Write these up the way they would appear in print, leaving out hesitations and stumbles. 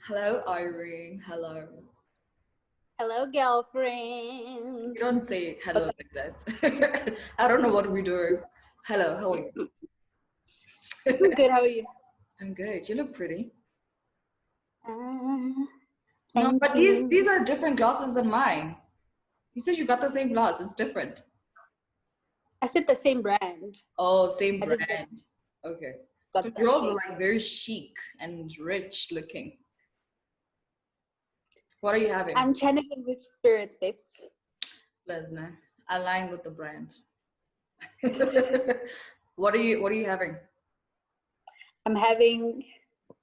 Hello, Irene. Hello. Hello, girlfriend. You don't say What's hello up? like that. I don't know what we do. Hello, how are you? I'm good. How are you? I'm good. You look pretty. Uh, No, thank but these you. these are different glasses than mine. You said you got the same glass. It's different. I said the same brand. Oh, same I just brand. Okay. So got the yours are shape. like very chic and rich looking. What are you having? I'm channeling rich spirits, babes. Lesnar. Align with the brand. What are you having? I'm having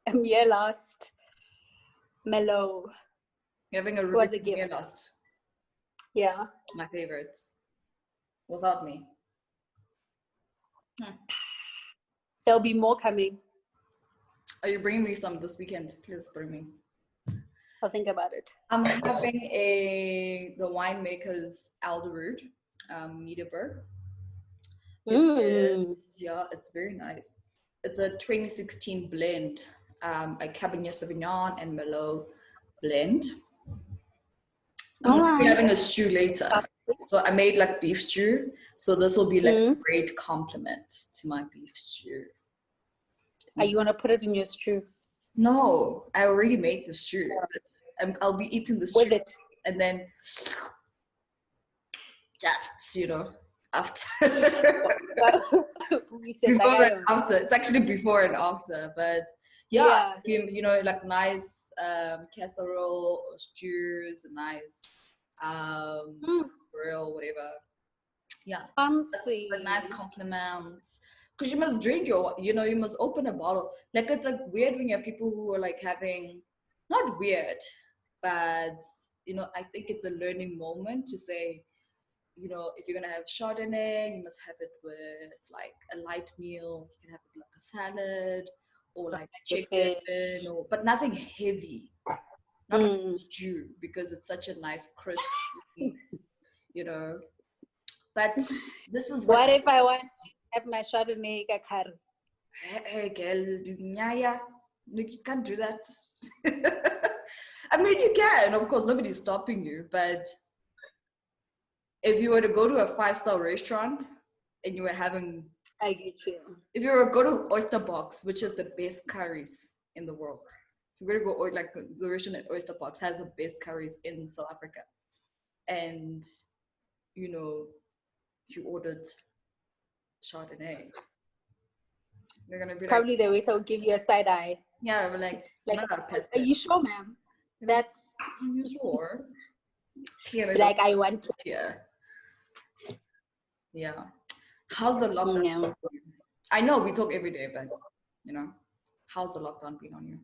a year lost mellow. You're having a It was a Rubik's gift. Lost. Yeah. My favorites. Without me. There'll be more coming. Are you bringing me some this weekend? Please bring me. I'll think about it. I'm having the winemaker's Alderwood, Niederberg. It's very nice. It's a 2016 blend, a Cabernet Sauvignon and Merlot blend. I'm gonna be having a stew later. So I made like beef stew. So this will be like a great compliment to my beef stew. Are you gonna put it in your stew? No, I already made the stew. I'll be eating the stew With it. and then just, after. We said Before that. and after. It's actually before and after. But yeah. Like nice casserole or stews, nice grill, whatever. Yeah. Fancy. But nice compliments. Because you must drink you must open a bottle. Like it's like weird when you have people who are like having, not weird, but I think it's a learning moment to say, if you're gonna have Chardonnay, you must have it with like a light meal. You can have it like a salad or like chicken, but nothing heavy, not like a stew, because it's such a nice crispy, But this is what if I want to have my Chardonnay kakar? Hey, girl, you can't do that. I mean, you can, of course, nobody's stopping you, but if you were to go to a 5-star restaurant and you were having, I get you. if you were to go to Oyster Box, which is the best curries in the world, if you're going to go, like the restaurant at Oyster Box has the best curries in South Africa, and you ordered Chardonnay, you're gonna be probably like, the waiter will give you a side eye. yeah, we're like not a pest. Are you sure, ma'am? That's you sure. like I want to. Yeah. How's the lockdown? Yeah. I know we talk every day, but how's the lockdown been on you?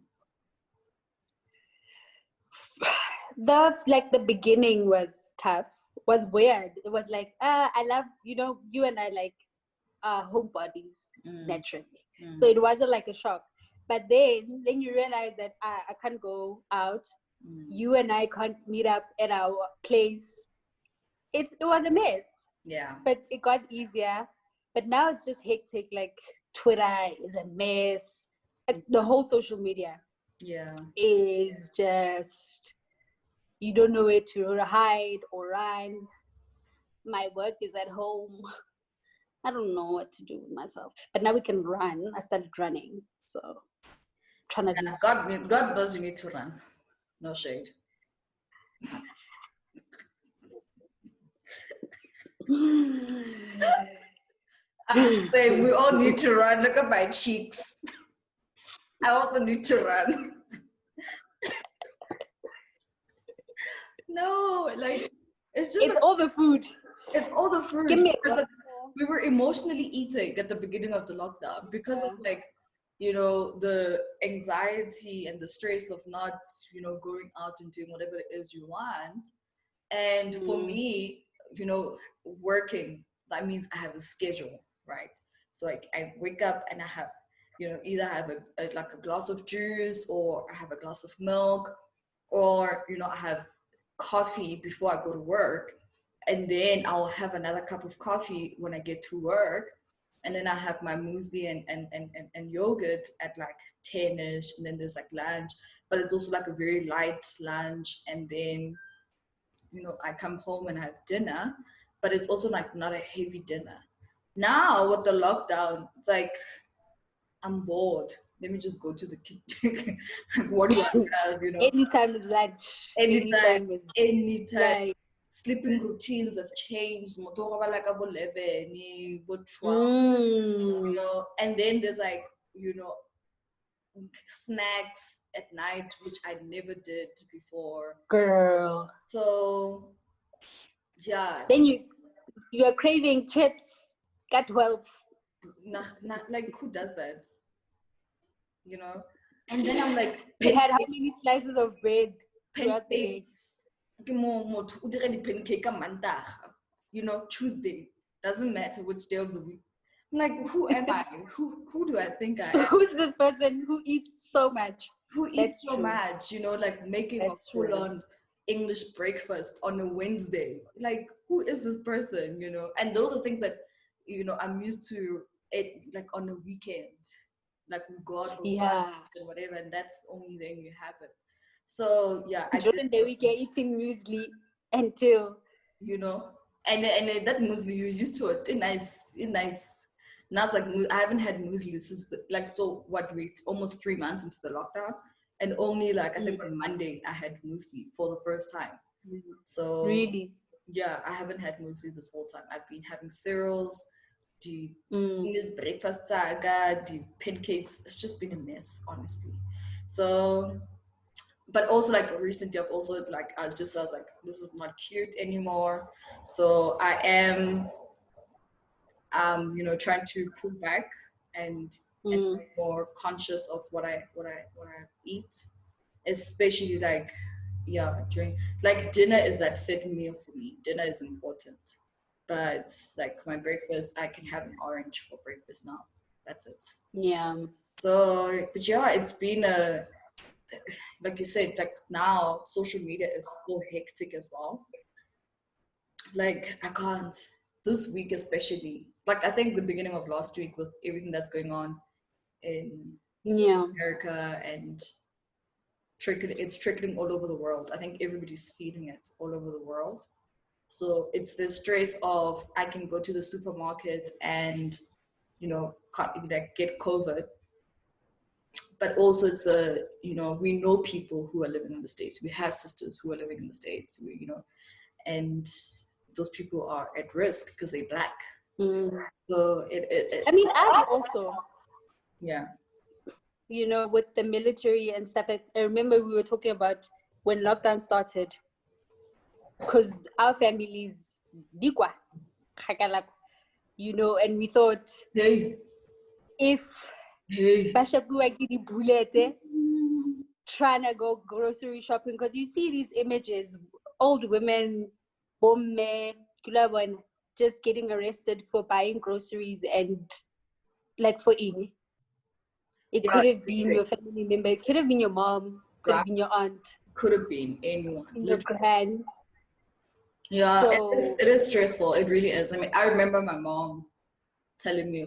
The beginning was tough, was weird. It was like I love, you and I like homebodies naturally. So it wasn't like a shock. But then you realize that I can't go out. You and I can't meet up at our place. It was a mess. Yeah. But it got easier. But now it's just hectic. Like Twitter is a mess. The whole social media is just, you don't know where to hide or run. My work is at home. I don't know what to do with myself. But now we can run. I started running. So trying to do God knows you need to run. No shade. I'm saying we all need to run. Look at my cheeks. I also need to run. No, like it's all the food. It's all the food. Give me we were emotionally eating at the beginning of the lockdown because of the anxiety and the stress of not going out and doing whatever it is you want. And for me, working, that means I have a schedule, right? So like I wake up and I have either I have a glass of juice, or I have a glass of milk, or I have coffee before I go to work, and then I'll have another cup of coffee when I get to work, and then I have my muesli and yogurt at like 10ish, and then there's like lunch. but it's also like a very light lunch, and then I come home and have dinner, but it's also like not a heavy dinner. Now with the lockdown, it's like I'm bored. Let me just go to the kitchen. Like, what do I have? Anytime is lunch. Anytime. Like, Sleeping routines have changed. Like 11, 12, and then there's like, snacks at night, which I never did before. Girl. So, yeah. Then you are craving chips. Got 12. Like, who does that? And then I'm like, you had how many slices of bread throughout the day? Tuesday. Doesn't matter which day of the week. I'm like, who am I? Who do I think I am? Who's this person who eats so much? Who eats so much, like making a full-on English breakfast on a Wednesday. Like, who is this person, And those are things that, I'm used to it, like on a weekend. Like, we go out and whatever, and that's the only thing you happen. So, yeah. During the week, you're eating muesli until... And that muesli, you're used to it. Nice. Now it's like, I haven't had muesli since, almost 3 months into the lockdown. And only like, I think on Monday, I had muesli for the first time. So, really? Yeah, I haven't had muesli this whole time. I've been having cereals, the English breakfast saga, the pancakes. It's just been a mess, honestly. So, but also like recently, I've also like, I was like, this is not cute anymore. So I am, trying to pull back and be more conscious of what I eat, especially like, during like dinner is that set meal for me. Dinner is important, but like my breakfast, I can have an orange for breakfast now. That's it. Yeah. So, but yeah, it's been like you said, like now social media is so hectic as well. Like, I can't, this week especially, like I think the beginning of last week with everything that's going on in America, and it's trickling all over the world. I think everybody's feeling it all over the world. So it's the stress of, I can go to the supermarket and, like get COVID. But also it's we know people who are living in the States. We have sisters who are living in the States, and those people are at risk because they're Black. So I mean, us also. Yeah. With the military and stuff. I remember we were talking about when lockdown started, because our families, and we thought, if trying to go grocery shopping, because you see these images, old women, just getting arrested for buying groceries, and like for eating. It could have been your family member, it could have been your mom, could have been your aunt, could have been anyone, your grand. Yeah, so, it is stressful. It really is. I mean, I remember my mom telling me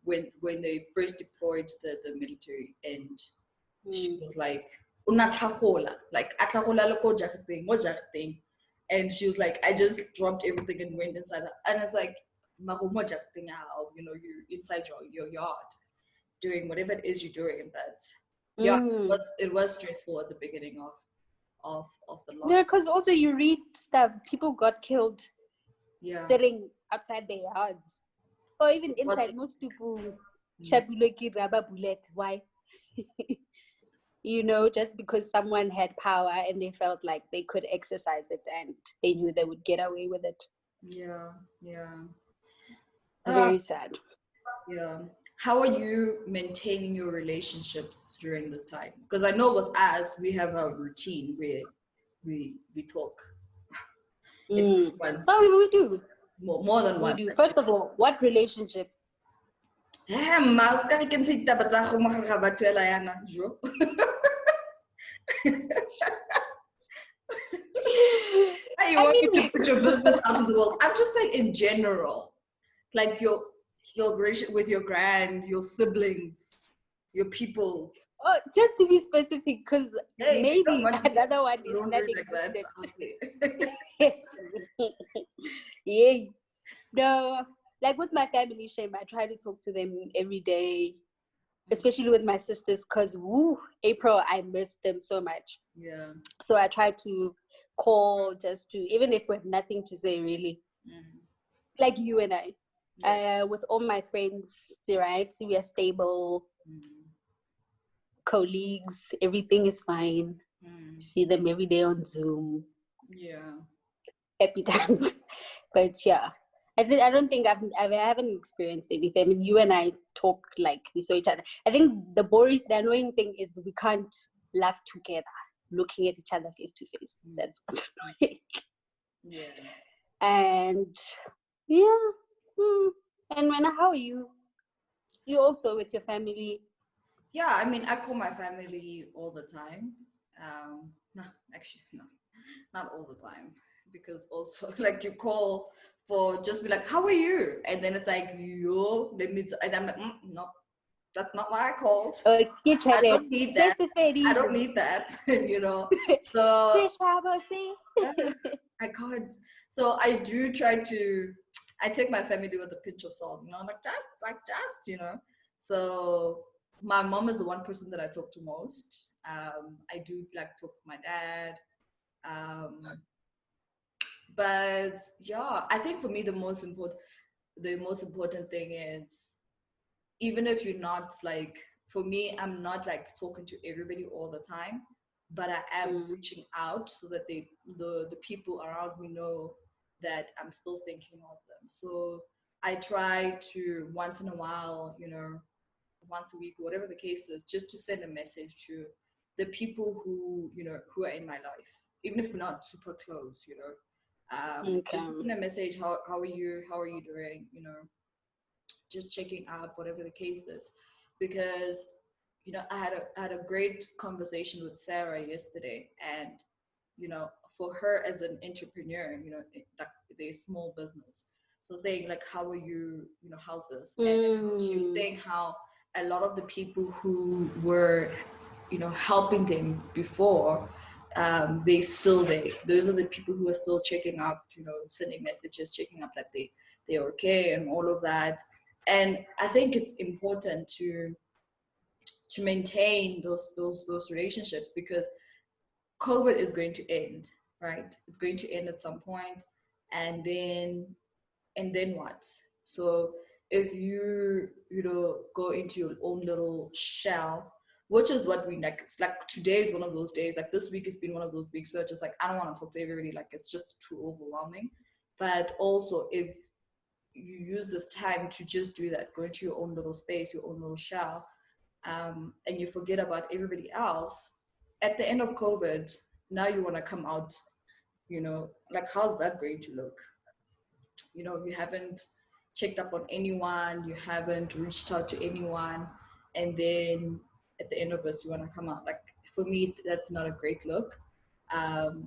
when they first deployed the military, and she was like, and she was like, I just dropped everything and went inside. And it's like, you're inside your yard doing whatever it is you're doing. But yeah, it was stressful at the beginning of the lockdown. Yeah, because also you read stuff, people got killed sitting outside their yards, or even inside. Most people rubber bullet. Why? Just because someone had power and they felt like they could exercise it, and they knew they would get away with it. Yeah. Very sad. Yeah. How are you maintaining your relationships during this time? Because I know with us, we have a routine where we talk. Once. Oh, we do. More than once. Do. First of all, what relationship? You want me to put your business out in the world? I'm just saying in general, like your relationship with your your siblings, your people. Oh, just to be specific, because hey, maybe another one is not existent. Yes. Yeah. No, like with my family, shame, I try to talk to them every day, especially with my sisters, because April, I miss them so much. Yeah. So I try to call just to, even if we have nothing to say, really. Like you and I. Yeah. With all my friends, right? So we are stable. Colleagues, everything is fine. See them every day on Zoom. Yeah. Happy times. But yeah, I don't think I haven't experienced anything. I mean, you and I talk like we saw each other. I think the annoying thing is that we can't laugh together, looking at each other face to face. That's what's annoying. Yeah. And yeah. And how are you? You also with your family? Yeah, I mean, I call my family all the time. No, actually, no, not all the time, because also like you call for just be like, how are you? And then it's like, yo, and I'm like, no, that's not why I called. I don't need that. I don't need that, you know. So I can't. So I do try to. I take my family with a pinch of salt, you know, like just, you know. So my mom is the one person that I talk to most. I do like talk to my dad. But yeah, I think for me the most important thing is, even if you're not like, for me, I'm not like talking to everybody all the time, but I am reaching out so that the people around me know that I'm still thinking of them. So I try to once in a while, you know, once a week, whatever the case is, just to send a message to the people who, you know, who are in my life, even if we're not super close, you know. Just send a message, how are you doing, you know, just checking out, whatever the case is. Because, you know, I had a great conversation with Sarah yesterday, and, you know, for her as an entrepreneur, you know, like a small business, so saying like, how are you, you know, how's this? And she was saying how a lot of the people who were, you know, helping them before, they still those are the people who are still checking up, you know, sending messages, checking up that they're okay and all of that. And I think it's important to maintain those relationships, because COVID is going to end, right? It's going to end at some point, and then what? So if you know, go into your own little shell, which is what we like. It's like today is one of those days. Like this week has been one of those weeks where just like, I don't want to talk to everybody. Like it's just too overwhelming. But also, if you use this time to just do that, go into your own little space, your own little shell, and you forget about everybody else, at the end of COVID, now you want to come out, you know, like, how's that going to look? You know, you haven't checked up on anyone, you haven't reached out to anyone, and then at the end of this, you want to come out. Like, for me, that's not a great look.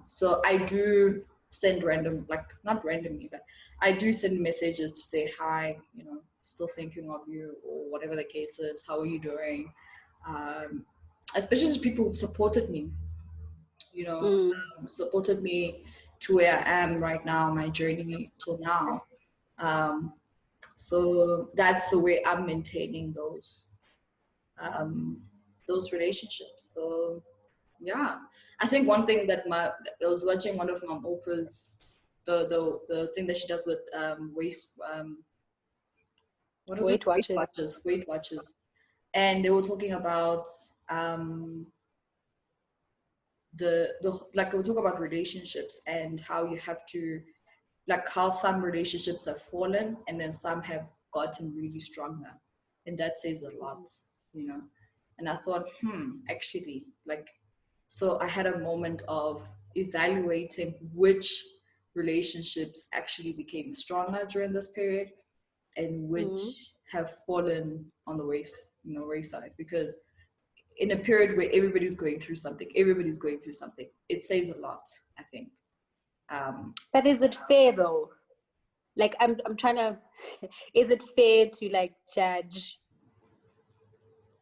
So I do send random, like not randomly, but I do send messages to say hi, you know, still thinking of you, or whatever the case is, how are you doing? Especially to people who supported me, you know, supported me to where I am right now, my journey till now. So that's the way I'm maintaining those relationships. So yeah, I think one thing that I was watching one of Mom Oprah's, the thing that she does with waist, what is Weight it? Watchers. Weight Watchers, and they were talking about the like, we'll talk about relationships and how you have to, like, how some relationships have fallen and then some have gotten really stronger, and that says a lot, you know. And I thought, actually, like, so I had a moment of evaluating which relationships actually became stronger during this period, and which have fallen on the wayside, because in a period where everybody's going through something, it says a lot, I think. But is it fair though? Like, I'm trying to, is it fair to like judge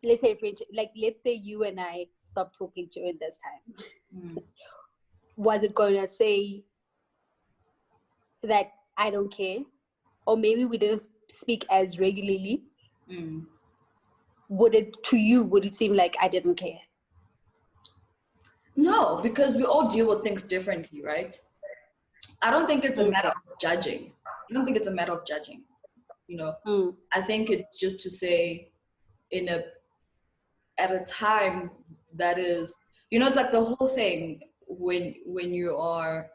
let's say friendship, like let's say you and I stopped talking during this time. Was it going to say that I don't care? Or maybe we didn't speak as regularly? Would it seem like I didn't care? No, because we all deal with things differently, right? I don't think it's a matter of judging. You know, I think it's just to say at a time that is, you know, it's like the whole thing when you're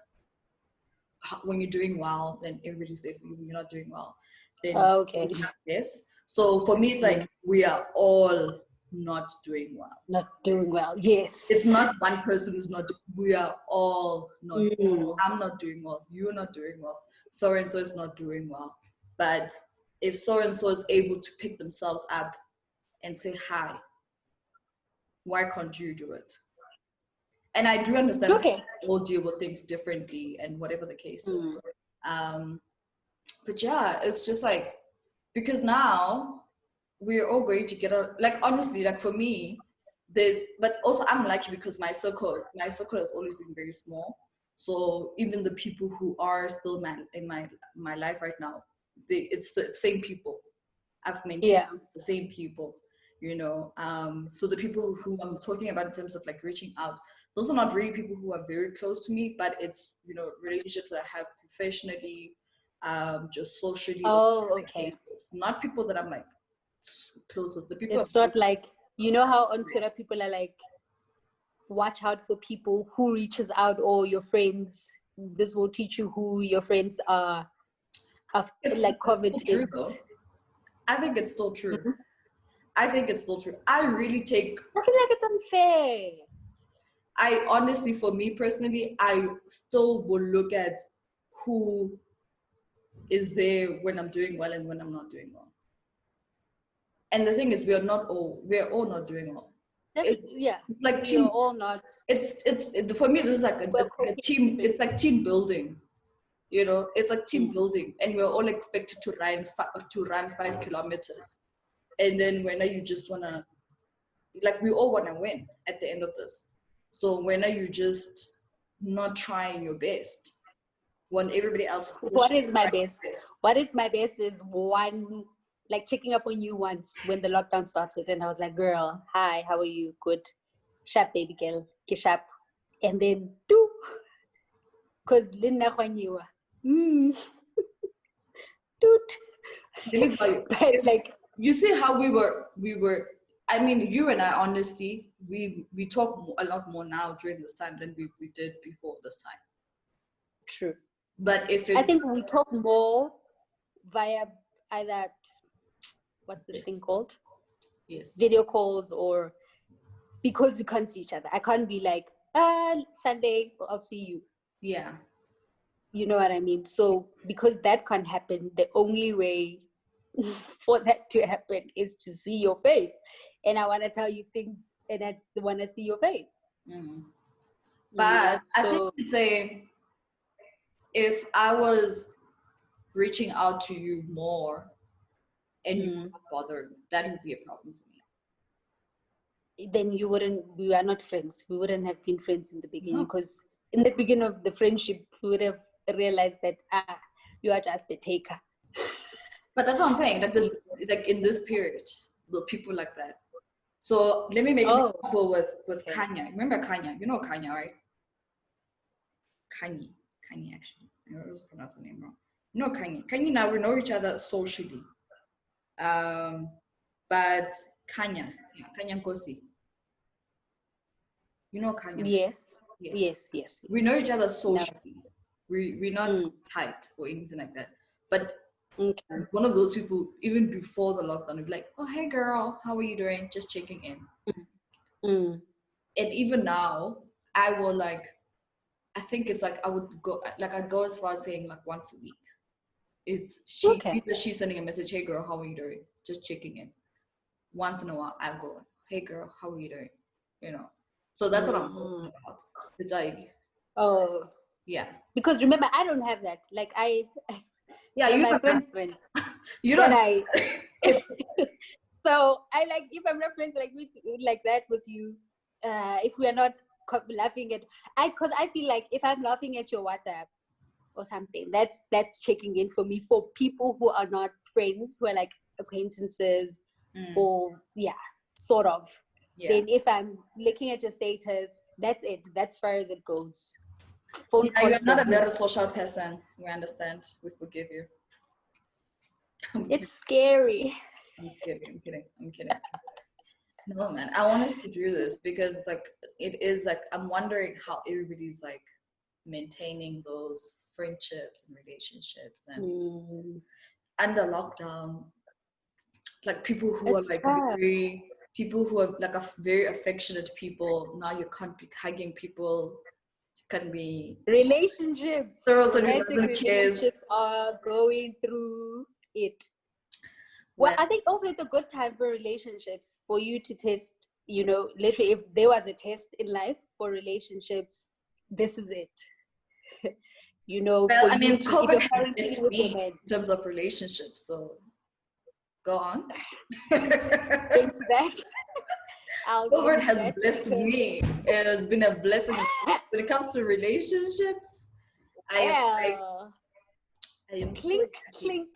doing well, then everybody's there for you. When you're not doing well, then okay. Yes. So for me, it's like we are all not doing well. Not doing well. Yes. It's not one person who's not. We are all not. I'm not doing well. You're not doing well. So and so is not doing well. But if so and so is able to pick themselves up and say hi, why can't you do it? And I do understand okay. We'll deal with things differently and whatever the case is. But yeah, it's just like, because now we're all going to get out, like honestly, like for me, but also I'm lucky because my circle has always been very small. So even the people who are still in my life right now, it's the same people. I've maintained the same people, you know. So the people who I'm talking about in terms of like reaching out, those are not really people who are very close to me, but it's, you know, relationships that I have professionally, just socially. Oh, okay. It's not people that I'm like close with. The people. It's not like, you know how on Twitter people are like, watch out for people who reaches out, or your friends. This will teach you who your friends are. Like COVID is. True, though. I think it's still true. I really take. I feel like it's unfair. I honestly, for me personally, I still will look at who is there when I'm doing well and when I'm not doing well. And the thing is, we're all not doing well. Like we're all not. It's for me. This is like a team. It's like team building. You know, it's like team building, and we're all expected to run 5 kilometers, and then when you just wanna, like, we all wanna win at the end of this. So when are you just not trying your best when everybody else is? What is my best? What if my best is like checking up on you once when the lockdown started, and I was like, girl, hi, how are you? Good. Sharp, baby girl. Get sharp. And then, do. Because Linda Juaniwa. Dude. Let me tell you. But like, you see how we were, I mean, you and I, honestly, we talk a lot more now during this time than we did before this time. True. But I think we talk more via either, what's the thing called? Yes. Video calls, or because we can't see each other. I can't be like, Sunday, I'll see you. Yeah. You know what I mean? So because that can't happen, the only way for that to happen is to see your face. And I want to tell you things, and I want to see your face. But I think if I was reaching out to you more and you were not bothering, that would be a problem for me. Then we are not friends. We wouldn't have been friends in the beginning, because in the beginning of the friendship, we would have realized that you are just a taker. But that's what I'm saying. Like in this period, the people like that. So let me make an example with Kanya. Remember Kanya? You know Kanya, right? Kanye actually. I always pronounce her name wrong. No, Kanye now we know each other socially. But Kanya Nkosi. You know Kanya? Yes. We know each other socially. We're not tight or anything like that. But one of those people, even before the lockdown, would be like, oh, hey girl, how are you doing? Just checking in. And even now, I will like, I think it's like I'd go as far as saying like once a week. It's she's sending a message, hey girl, how are you doing? Just checking in. Once in a while, I go, hey girl, how are you doing? You know. So that's what I'm talking about. It's like, yeah. Because remember, I don't have that. Like you my friends. You don't. So I like, if I'm not friends like that with you, if we are not laughing at, because I feel like if I'm laughing at your WhatsApp or something, that's checking in for me. For people who are not friends, who are like acquaintances, or sort of. Yeah. Then if I'm looking at your status, that's it. That's far as it goes. Phone you're not a better social person. We understand. We forgive you. It's scary. I'm kidding. No, man, I wanted to do this because like it is like I'm wondering how everybody's like maintaining those friendships and relationships and under lockdown, like people who are like people who are like very affectionate people. Now you can't be hugging people. You can't be relationships. Romantic relationships are going through it. Well, I think also it's a good time for relationships, for you to test, literally if there was a test in life for relationships, this is it. Well, I mean, COVID has blessed me in terms of relationships, so go on. Into that. COVID has blessed me. It has been a blessing. When it comes to relationships, I am clink, clink,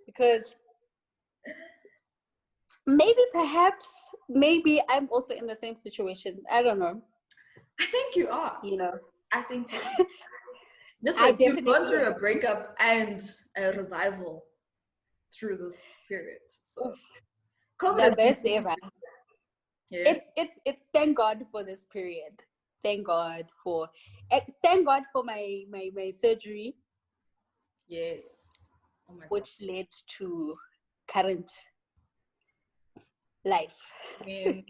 because maybe I'm also in the same situation. I don't know. I think you are. I think just like you've gone through a breakup and a revival through this period. So COVID the best ever. Yeah. It's thank God for this period. Thank God for my surgery. Yes. Oh my God. Which led to current life. I mean,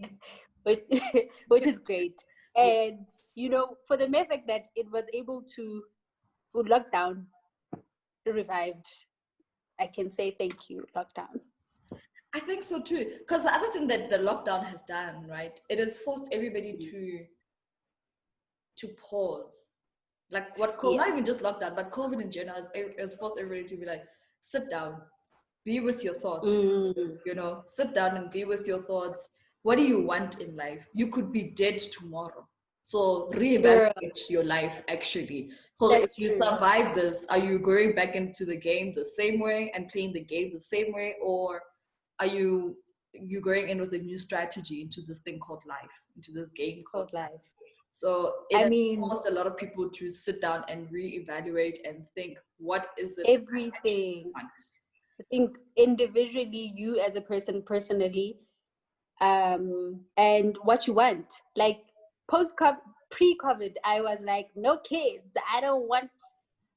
which is great. And for the mere fact that it was able to, lockdown revived, I can say thank you, lockdown. I think so too, because the other thing that the lockdown has done, right, it has forced everybody to pause. Like what COVID, not even just lockdown, but COVID in general has forced everybody to be like, sit down, be with your thoughts, sit down and be with your thoughts. What do you want in life? You could be dead tomorrow. So reevaluate your life actually. So if you survive this, are you going back into the game the same way and playing the game the same way, or are you going in with a new strategy into this thing called life, into this game called life? So it forced a lot of people to sit down and reevaluate and think, what is it? Everything. I think individually, you as a person, personally, and what you want. Like pre-COVID, I was like, no kids. I don't want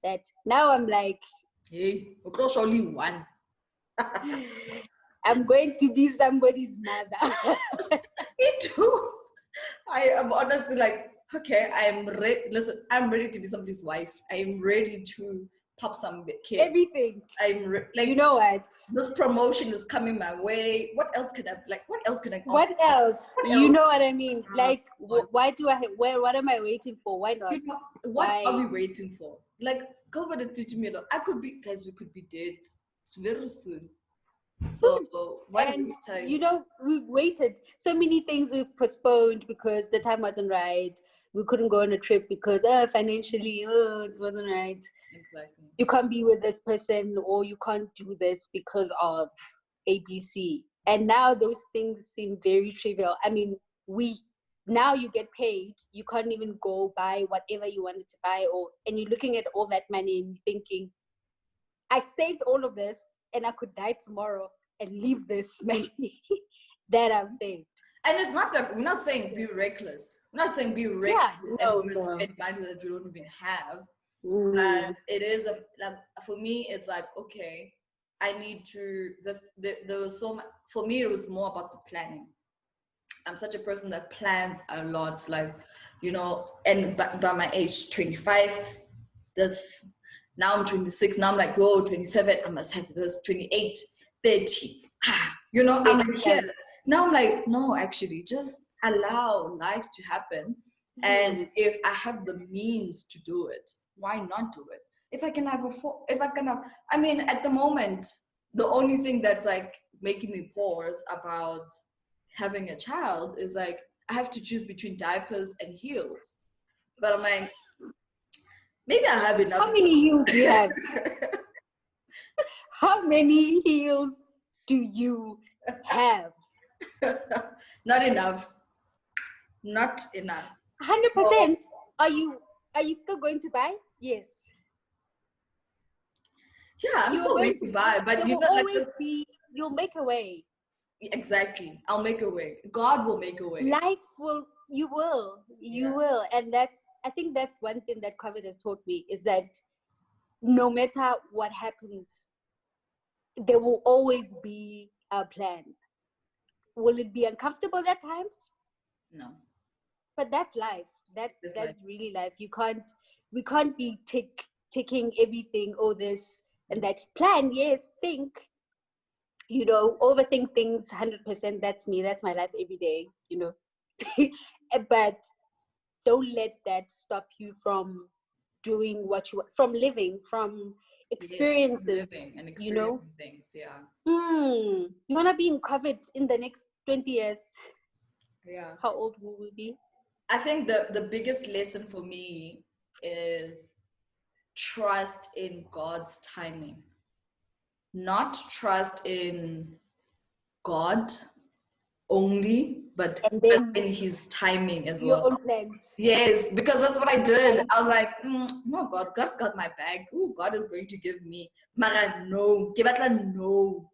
that. Now I'm like, hey, there's only one. I'm going to be somebody's mother. Me too. I am honestly like, okay, I'm ready to be somebody's wife. I am ready to pop some kids. Everything. I'm like, you know what? This promotion is coming my way. What else can I What else? You know what I mean? Like, why do I? What am I waiting for? Why not? What are we waiting for? Like, COVID is teaching me a lot. We could be dead very soon. So why waste time? We've waited. So many things we've postponed because the time wasn't right. We couldn't go on a trip because financially, it wasn't right. Exactly. You can't be with this person, or you can't do this because of ABC. And now those things seem very trivial. I mean, now you get paid, you can't even go buy whatever you wanted to buy, and you're looking at all that money and thinking, I saved all of this and I could die tomorrow and leave this money that I've saved. And it's not like, we're not saying be reckless. We're not saying be reckless and spend money that you don't even have. And it is like, for me, it's like, okay, I need to, there was so much, for me, it was more about the planning. I'm such a person that plans a lot, like, and by my age, 25, now I'm 26, now I'm like, whoa, 27, I must have this, 28, 30. I'm like, here. Now I'm like, no, actually, just allow life to happen. And if I have the means to do it, why not do it? At the moment, the only thing that's like making me pause about having a child is like, I have to choose between diapers and heels. But I'm like, maybe I have enough. How many heels do you have? How many heels do you have? Not enough. Not enough. 100%. Are you still going to buy? Yes. Yeah, I'm still going to buy, but there you will know, always be. You'll make a way. Exactly. I'll make a way. God will make a way. Life will. You will, and I think that's one thing that COVID has taught me, is that no matter what happens, there will always be a plan. Will it be uncomfortable at times? No. But that's life. That's really life. We can't be taking everything, this and that. Plan, yes, think, overthink things 100%. That's me. That's my life every day, But don't let that stop you from doing what you want, from living, from experiences. Yes, and experiencing things, yeah. You want to be in COVID in the next 20 years? Yeah. How old will we be? I think the biggest lesson for me is trust in God's timing. Not trust in God only, but trust in his timing as well. Your own plans. Yes, because that's what I did. I was like, no, God's got my back. Ooh, God is going to give me. Mara, no. Give it a no.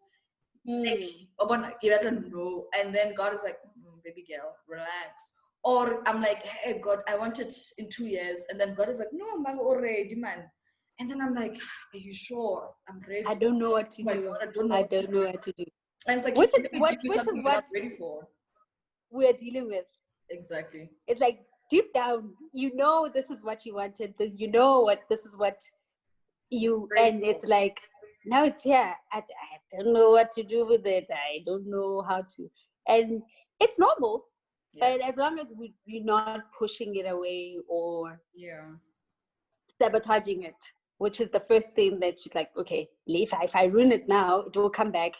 Give it a no. And then God is like, baby girl, relax. Or I'm like, hey, God, I want it in 2 years. And then God is like, no, I'm already, man. And then I'm like, are you sure? I'm ready. I don't know what to do. God, I don't know what to do. And it's like, which is what you're not ready for. We're dealing with. Exactly. It's like deep down, this is what you wanted. This is what you, and it's like, now it's here. I don't know what to do with it. I don't know how to. And it's normal. Yeah. But as long as we're not pushing it away or sabotaging it, which is the first thing that she's like, okay, if I ruin it now, it will come back.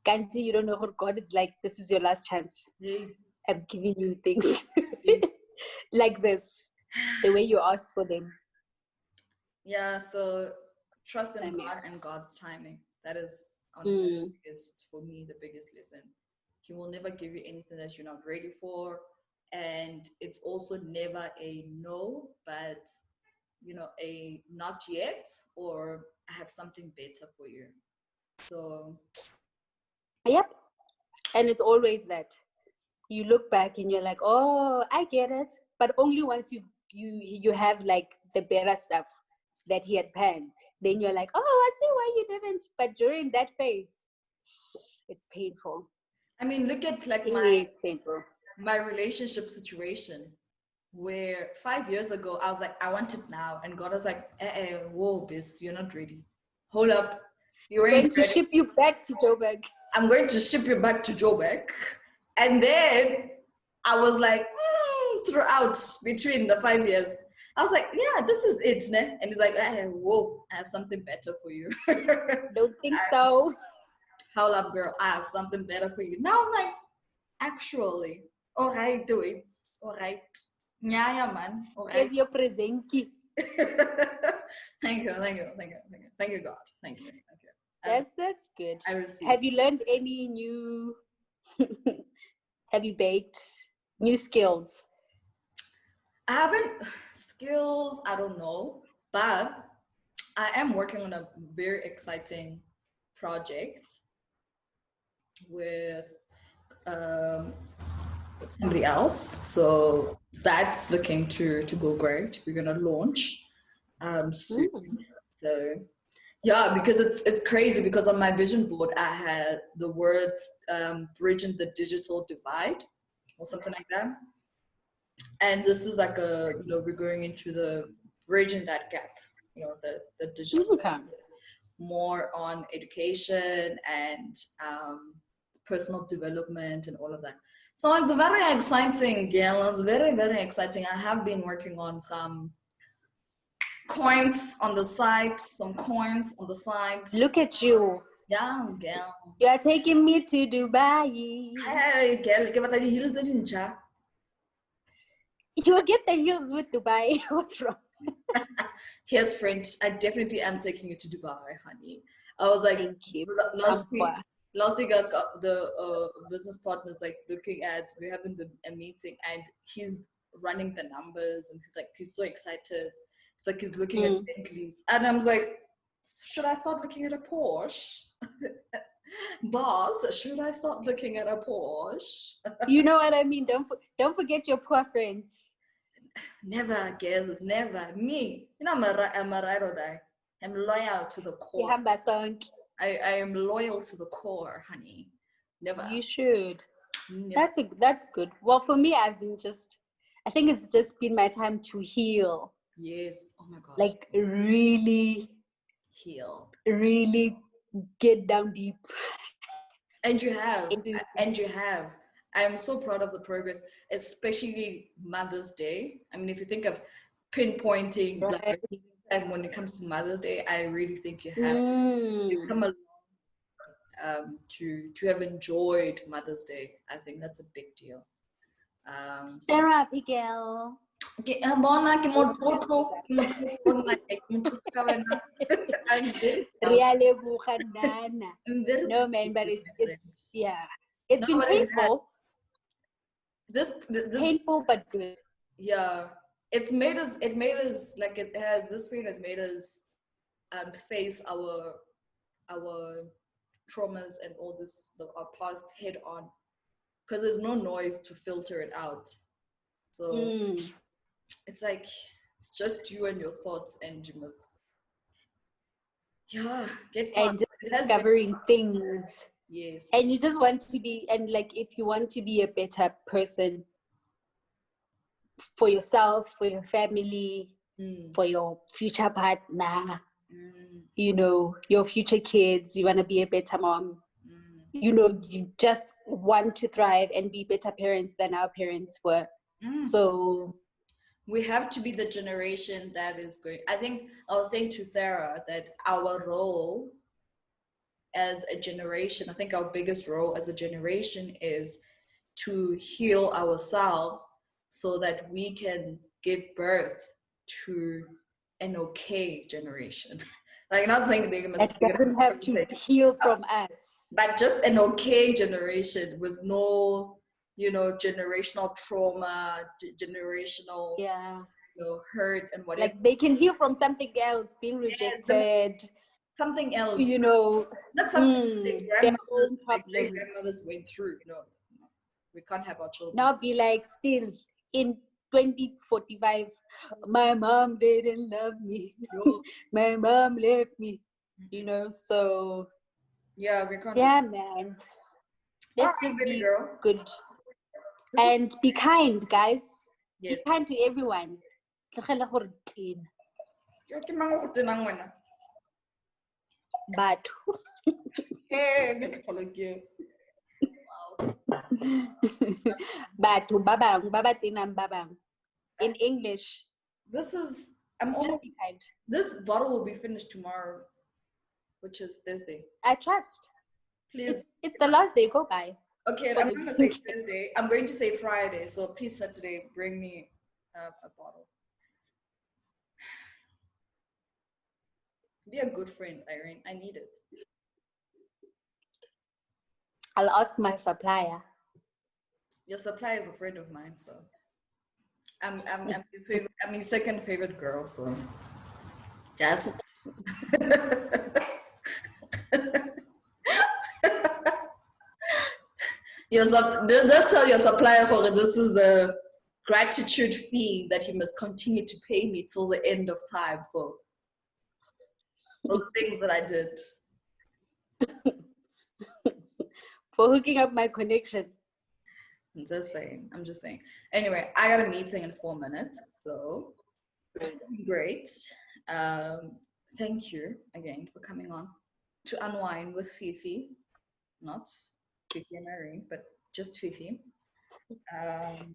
Gandhi, you don't know what God is like. This is your last chance. Yeah. I'm giving you things like this, the way you ask for them. Yeah, so trust in God and God's timing. That is honestly for me the biggest lesson. He will never give you anything that you're not ready for. And it's also never a no, but a not yet, or I have something better for you. So yep. And it's always that you look back and you're like, oh, I get it. But only once you have like the better stuff that he had planned, then you're like, oh, I see why you didn't. But during that phase, it's painful. I mean, look at like my relationship situation, where 5 years ago I was like, I want it now, and God was like, whoa, Bestie, you're not ready. Hold up, you're going to ship you back to Joburg. I'm going to ship you back to Joburg. And then I was like, throughout between the 5 years, I was like, yeah, this is it, ne? And he's like, whoa, I have something better for you. Don't think so. Hold up, girl, I have something better for you. Now I'm like, actually, all right, do it. All right. Yeah, man. All right. Here's your presenti. Thank you, God. Thank you. That's good. I received. Have you learned any new have you baked new skills? I haven't skills, I don't know, but I am working on a very exciting project with somebody else. So that's looking to go great. We're gonna launch soon. So yeah, because it's crazy, because on my vision board I had the words bridging the digital divide or something like that. And this is like we're going into the bridging that gap, the digital gap, more on education and personal development and all of that. So it's very exciting, girl. It's very, very exciting. I have been working on some coins on the side, Look at you. Yeah, girl. You are taking me to Dubai. Hey, girl, ke batla di-heels tse dintjha. You will get the heels with Dubai. What's wrong? Here's French. I definitely am taking you to Dubai, honey. I was like, Thank you. last week, the business partner's like looking at, we're having a meeting and he's running the numbers and he's so excited. It's like he's looking at Bentleys. And I'm like, should I start looking at a Porsche? Boss, should I start looking at a Porsche? You know what I mean? Don't forget your poor friends. Never, girl, never. Me, you know, I'm a ride or die. I'm loyal to the core. I am loyal to the core, honey. Never. You should. Never. That's good. Well, for me, I think it's just been my time to heal. Yes. Oh my gosh. Like yes. really heal. Really get down deep. And you have. And you have. I'm so proud of the progress, especially Mother's Day. I mean, if you think of pinpointing like when it comes to Mother's Day, I really think you have you come along to have enjoyed Mother's Day. I think that's a big deal. Therapy girl. No man, but it's yeah. It's been painful. This painful but good. Yeah. It made us like this pain has made us face our traumas and all this our past head on, because there's no noise to filter it out. So it's like it's just you and your thoughts, and you must get and just discovering things. Yes. And you just want to be, and like if you want to be a better person for yourself, for your family, for your future partner, you know, your future kids, you want to be a better mom. You know, you just want to thrive and be better parents than our parents were. So we have to be the generation that is going. I think I was saying to Sarah that our role as a generation, I think our biggest role as a generation is to heal ourselves so that we can give birth to an okay generation. Like, not saying it doesn't have to heal from us, but just an okay generation with no, you know, generational trauma, generational, you know, hurt and whatever. Like they can heal from something else, being rejected, something else, you know, not something their grandmothers went through. No, we can't have our children now be like still in 2045, my mom didn't love me. My mom left me, you know. So yeah, we can't. Yeah, man. Let's just be good and be kind, guys. Yes. Be kind to everyone. But babang in English. This bottle will be finished tomorrow, which is Thursday. I trust. Please. It's the last day. Go by. Okay, I'm going to say Thursday. I'm going to say Friday. So please, Saturday, bring me a bottle. Be a good friend, Irene. I need it. I'll ask my supplier. Your supplier is a friend of mine, so I'm his second favorite girl. So just just tell your supplier, this is the gratitude fee that he must continue to pay me till the end of time for all the things that I did. For hooking up my connection. I'm just saying. Anyway, I got a meeting in 4 minutes, so it's great. Thank you again for coming on to Unwind with Fifi. Not Fifi and Irene, but just Fifi.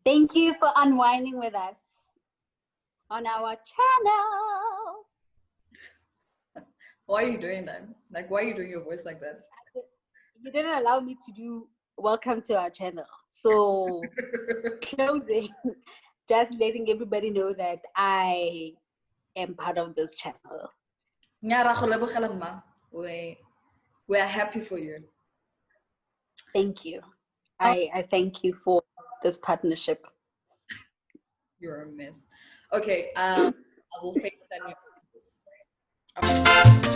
Thank you for unwinding with us on our channel. Why are you doing that? Like, why are you doing your voice like that? You didn't allow me to do welcome to our channel. So closing, just letting everybody know that I am part of this channel. We are happy for you. Thank you. I thank you for this partnership. You're a mess. Okay, I will FaceTime you.